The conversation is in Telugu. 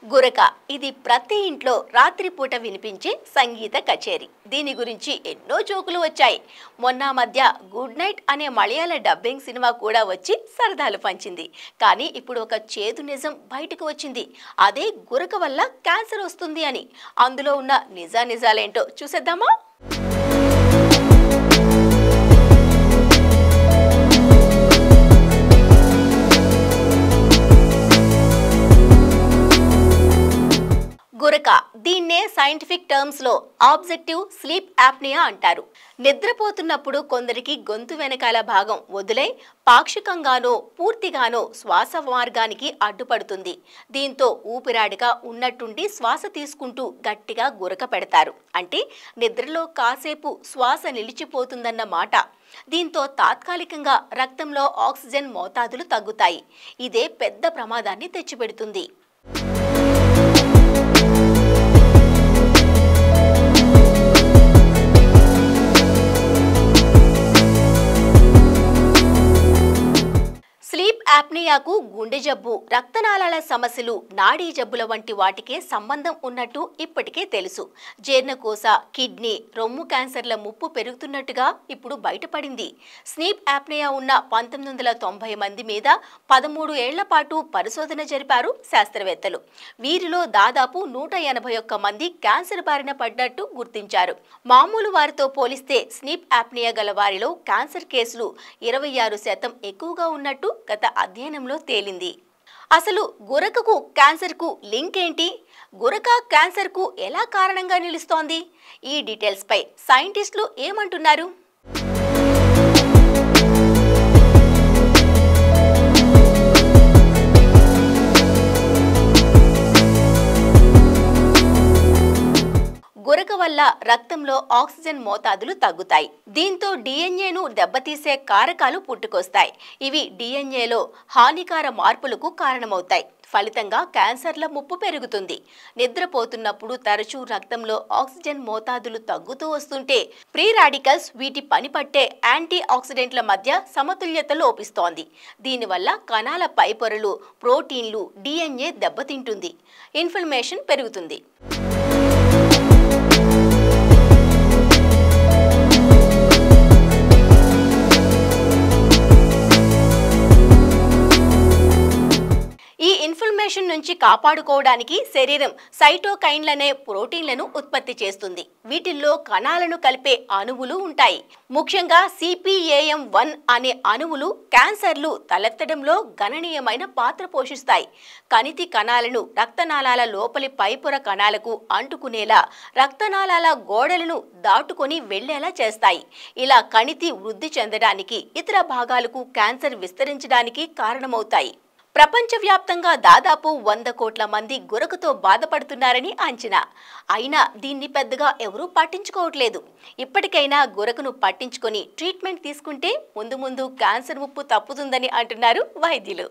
గురక ఇది ప్రతి ఇంట్లో రాత్రిపూట వినిపించే సంగీత కచేరీ. దీని గురించి ఎన్నో జోకులు వచ్చాయి. మొన్న మధ్య గుడ్ నైట్ అనే మలయాళ డబ్బింగ్ సినిమా కూడా వచ్చి సరదాలు పంచింది. కానీ ఇప్పుడు ఒక చేదు నిజం బయటకు వచ్చింది. అదే గురక వల్ల క్యాన్సర్ వస్తుంది అని. అందులో ఉన్న నిజాలేంటో చూసేద్దామా? గురక దీన్నే సైంటిఫిక్ టర్మ్స్ లో ఆబ్జెక్టివ్ స్లీప్ యాప్నియా అంటారు. నిద్రపోతున్నప్పుడు కొందరికి గొంతు వెనకాల భాగం వదిలై పాక్షికంగానో పూర్తిగానో శ్వాస మార్గానికి అడ్డుపడుతుంది. దీంతో ఊపిరాడిగా ఉన్నట్టుండి శ్వాస తీసుకుంటూ గట్టిగా గురక పెడతారు. అంటే నిద్రలో కాసేపు శ్వాస నిలిచిపోతుందన్న మాట. దీంతో తాత్కాలికంగా రక్తంలో ఆక్సిజన్ మోతాదులు తగ్గుతాయి. ఇదే పెద్ద ప్రమాదాన్ని తెచ్చిపెడుతుంది. స్లీప్ యాప్నియాకు గుండె జబ్బు, రక్తనాళాల సమస్యలు, నాడీ జబ్బుల వంటి వాటికే సంబంధం ఉన్నట్టు ఇప్పటికే తెలుసు. జీర్ణకోశ, కిడ్నీ, రొమ్ము క్యాన్సర్ల ముప్పు పెరుగుతున్నట్టుగా ఇప్పుడు బయటపడింది. స్లీప్ యాప్నియా ఉన్న 1990 మంది మీద 13 ఏళ్ల పాటు పరిశోధన జరిపారు శాస్త్రవేత్తలు. వీరిలో దాదాపు 181 మంది క్యాన్సర్ బారిన పడ్డట్టు గుర్తించారు. మామూలు వారితో పోలిస్తే స్లీప్ యాప్నియా గల వారిలో క్యాన్సర్ కేసులు 26% ఎక్కువగా ఉన్నట్టు గత అధ్యయనంలో తేలింది. అసలు గురకకు క్యాన్సర్కు లింక్ ఏంటి? గురక క్యాన్సర్కు ఎలా కారణంగా నిలుస్తోంది? ఈ డీటెయిల్స్ పై సైంటిస్టులు ఏమంటున్నారు? గురక వల్ల రక్తంలో ఆక్సిజన్ మోతాదులు తగ్గుతాయి. దీంతో డిఎన్ఏను దెబ్బతీసే కారకాలు పుట్టుకొస్తాయి. ఇవి డిఎన్ఏలో హానికర మార్పులకు కారణమవుతాయి. ఫలితంగా క్యాన్సర్ల ముప్పు పెరుగుతుంది. నిద్రపోతున్నప్పుడు తరచూ రక్తంలో ఆక్సిజన్ మోతాదులు తగ్గుతూ వస్తుంటే ఫ్రీ రాడికల్స్, వీటి పని పట్టే యాంటీ ఆక్సిడెంట్ల మధ్య సమతుల్యత లోపిస్తోంది. దీనివల్ల కణాల పైపొరలు, ప్రోటీన్లు, డిఎన్ఏ దెబ్బతింటుంది. ఇన్ఫ్లమేషన్ పెరుగుతుంది. ఈ ఇన్ఫ్లమేషన్ నుంచి కాపాడుకోవడానికి శరీరం సైటోకైన్లనే ప్రోటీన్లను ఉత్పత్తి చేస్తుంది. వీటిల్లో కణాలను కలిపే అణువులు ఉంటాయి. ముఖ్యంగా CPAM1 అనే అణువులు క్యాన్సర్లు తలెత్తడంలో గణనీయమైన పాత్ర పోషిస్తాయి. కణితి కణాలను రక్తనాళాల లోపలి పైపొర కణాలకు అంటుకునేలా, రక్తనాళాల గోడలను దాటుకొని వెళ్లేలా చేస్తాయి. ఇలా కణితి వృద్ధి చెందడానికి, ఇతర భాగాలకు క్యాన్సర్ విస్తరించడానికి కారణమవుతాయి. ప్రపంచవ్యాప్తంగా దాదాపు 100 కోట్ల మంది గురకతో బాధపడుతున్నారని అంచనా. అయినా దీన్ని పెద్దగా ఎవరూ పట్టించుకోవట్లేదు. ఇప్పటికైనా గురకను పట్టించుకొని ట్రీట్మెంట్ తీసుకుంటే ముందు క్యాన్సర్ ముప్పు తప్పుతుందని అంటున్నారు వైద్యులు.